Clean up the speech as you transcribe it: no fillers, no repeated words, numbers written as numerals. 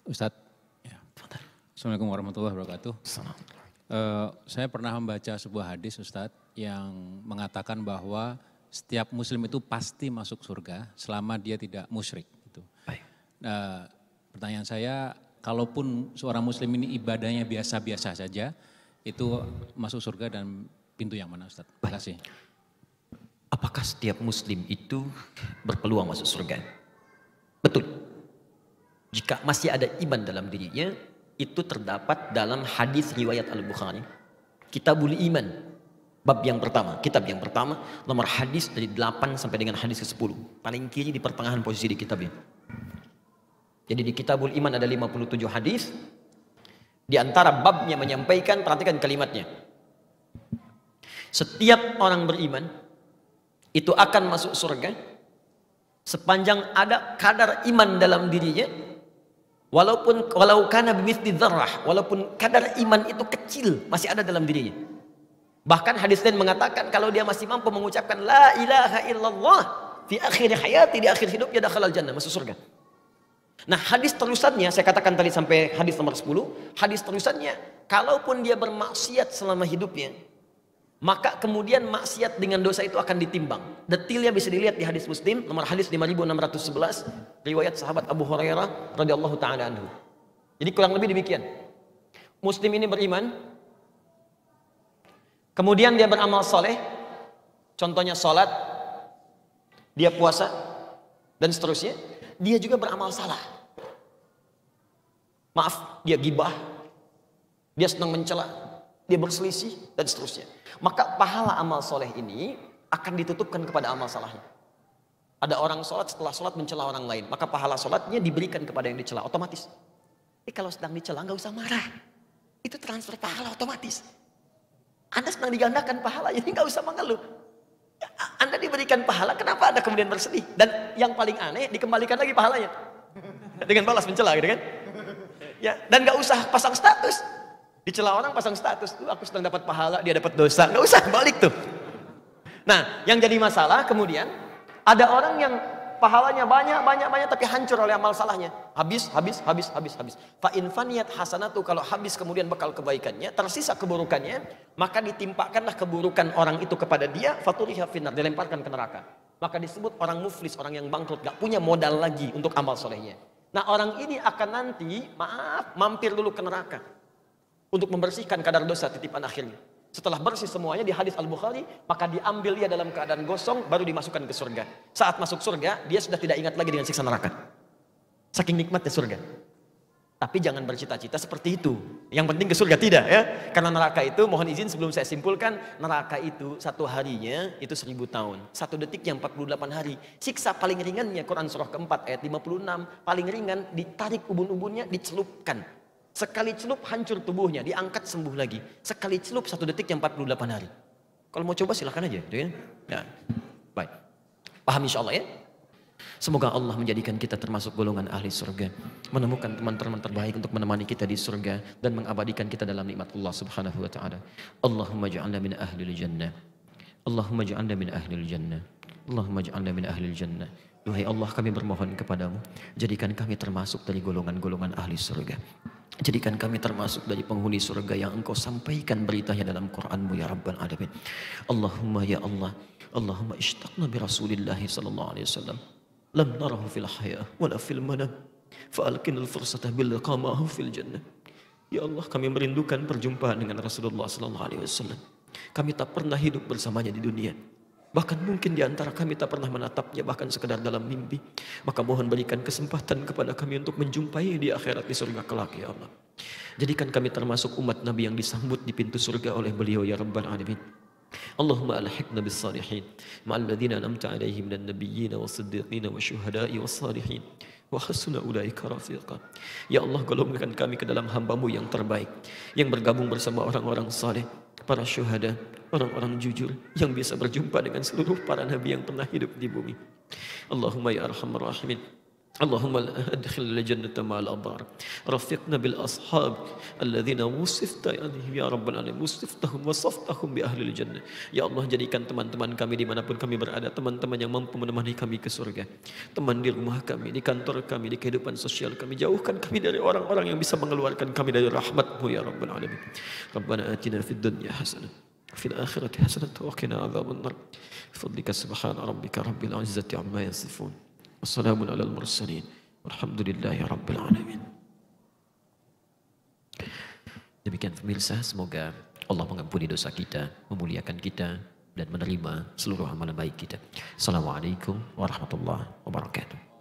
Ustadz, ya. Assalamualaikum warahmatullahi wabarakatuh. Saya pernah membaca sebuah hadis Ustadz yang mengatakan bahwa setiap muslim itu pasti masuk surga selama dia tidak musyrik. Gitu. Baik. Pertanyaan saya, kalaupun seorang muslim ini ibadahnya biasa-biasa saja, itu masuk surga dan pintu yang mana Ustadz? Terima kasih. Apakah setiap muslim itu berpeluang masuk surga? Betul. Jika masih ada iman dalam dirinya, itu terdapat dalam hadis riwayat Al-Bukhari. Kitabul Iman, bab yang pertama, kitab yang pertama, nomor hadis dari 8 sampai dengan hadis ke-10. Paling kiri di pertengahan posisi di kitab ini. Jadi di Kitabul Iman ada 57 hadis. Di antara babnya menyampaikan, perhatikan kalimatnya. Setiap orang beriman itu akan masuk surga sepanjang ada kadar iman dalam dirinya. Walau kana bimithli dzarrah, walaupun kadar iman itu kecil masih ada dalam dirinya. Bahkan hadis lain mengatakan kalau dia masih mampu mengucapkan la ilaha illallah fi akhir hayati, di akhir hidupnya dakhalal jannah, masuk surga. Nah, hadis terusannya saya katakan tadi sampai hadis nomor 10, hadis terusannya kalaupun dia bermaksiat selama hidupnya, maka kemudian maksiat dengan dosa itu akan ditimbang. Detailnya bisa dilihat di hadis Muslim nomor hadis 5611 riwayat sahabat Abu Hurairah radhiyallahu taala anhu. Jadi kurang lebih demikian. Muslim ini beriman, kemudian dia beramal soleh, contohnya salat, dia puasa dan seterusnya. Dia juga beramal salah. Maaf, dia gibah, dia senang mencela, dia berselisih dan seterusnya. Maka pahala amal soleh ini akan ditutupkan kepada amal salahnya. Ada orang sholat, setelah sholat mencela orang lain, maka pahala sholatnya diberikan kepada yang dicela otomatis. Kalau sedang dicela nggak usah marah, itu transfer pahala otomatis. Anda sedang digandakan pahala, jadi nggak usah mengeluh. Anda diberikan pahala, kenapa Anda kemudian bersedih? Dan yang paling aneh, dikembalikan lagi pahalanya dengan balas mencela, gitu kan? Ya, dan nggak usah pasang status. Dicela orang pasang status, tuh aku sedang dapat pahala, dia dapat dosa, nggak usah balik tuh. Nah, yang jadi masalah kemudian ada orang yang pahalanya banyak tapi hancur oleh amal salahnya. Habis. Fa in faniyat hasanatu, kalau habis kemudian bekal kebaikannya, tersisa keburukannya, maka ditimpakanlah keburukan orang itu kepada dia, faturiha finnar, dilemparkan ke neraka. Maka disebut orang muflis, orang yang bangkrut, gak punya modal lagi untuk amal solehnya. Nah, orang ini akan nanti, mampir dulu ke neraka untuk membersihkan kadar dosa titipan akhirnya. Setelah bersih semuanya di hadis Al-Bukhari, maka diambil dia dalam keadaan gosong, baru dimasukkan ke surga. Saat masuk surga, dia sudah tidak ingat lagi dengan siksa neraka. Saking nikmatnya surga. Tapi jangan bercita-cita seperti itu. Yang penting ke surga tidak, ya. Karena neraka itu, mohon izin sebelum saya simpulkan, neraka itu satu harinya itu 1000 tahun. Satu detiknya 48 hari. Siksa paling ringannya, Quran surah keempat ayat 56, paling ringan, ditarik ubun-ubunnya, dicelupkan. Sekali celup hancur tubuhnya, diangkat sembuh lagi. Sekali celup satu detik yang 48 hari. Kalau mau coba silahkan aja. Ya. Baik. Paham insya Allah ya? Semoga Allah menjadikan kita termasuk golongan ahli surga. Menemukan teman-teman terbaik untuk menemani kita di surga. Dan mengabadikan kita dalam nikmat Allah subhanahu wa ta'ala. Allahumma ja'alna min ahlil jannah. Allahumma ja'alna min ahlil jannah. Allahumma ja'alna min ahlil jannah. Duhai Allah, kami bermohon kepadamu, jadikan kami termasuk dari golongan-golongan ahli surga. Jadikan kami termasuk dari penghuni surga yang engkau sampaikan beritanya dalam Qur'anmu ya Rabbal Alamin. Allahumma ya Allah, Allahumma ishtaqna bi Rasulillahi sallallahu alaihi wasallam. Lam narahu fil haya wala fil manam. Fa'alqinal fursata bil liqamahu fil jannah. Ya Allah, kami merindukan perjumpaan dengan Rasulullah sallallahu alaihi wasallam. Kami tak pernah hidup bersamanya di dunia. Bahkan mungkin di antara kami tak pernah menatapnya, bahkan sekedar dalam mimpi. Maka mohon berikan kesempatan kepada kami untuk menjumpai di akhirat di surga kelak ya Allah. Jadikan kami termasuk umat Nabi yang disambut di pintu surga oleh beliau ya Rabbal Alamin. Allahumma alhiqna bis salihin ma'al ladzina an'amta 'alaihim minan nabiyyin was-siddiqin wasyuhada'i was-salihin wa hasuna ulaika rafiqa. Ya Allah, golongkan kami ke dalam hamba-Mu yang terbaik, yang bergabung bersama orang-orang saleh, para syuhada, orang-orang jujur yang bisa berjumpa dengan seluruh para nabi yang pernah hidup di bumi. Allahumma ya arhamar rahimin, اللهم ادخلنا الجنة مع الأبرار رفقنا بالأصحاب الذين وصفت ya Rabbal Alamin وصفتهم وصفتهم بأهل الجنة. Ya Allah, jadikan teman-teman kami dimanapun kami berada, teman-teman yang mampu menemani kami ke surga, teman di rumah kami, di kantor kami, di kehidupan sosial kami. Jauhkan kami dari orang-orang yang bisa mengeluarkan kami dari rahmat-Mu ya Rabbal Alamin. Rabbana atina fid dunya hasanah fil akhirati hasanah wa qina adzabannar. Bifadlika subhana rabbika rabbil izzati amma yasifun. Wassalamun alal mursalin. Walhamdulillahi rabbil alamin. Demikian pemirsa, semoga Allah mengampuni dosa kita, memuliakan kita, dan menerima seluruh amalan baik kita. Assalamualaikum warahmatullahi wabarakatuh.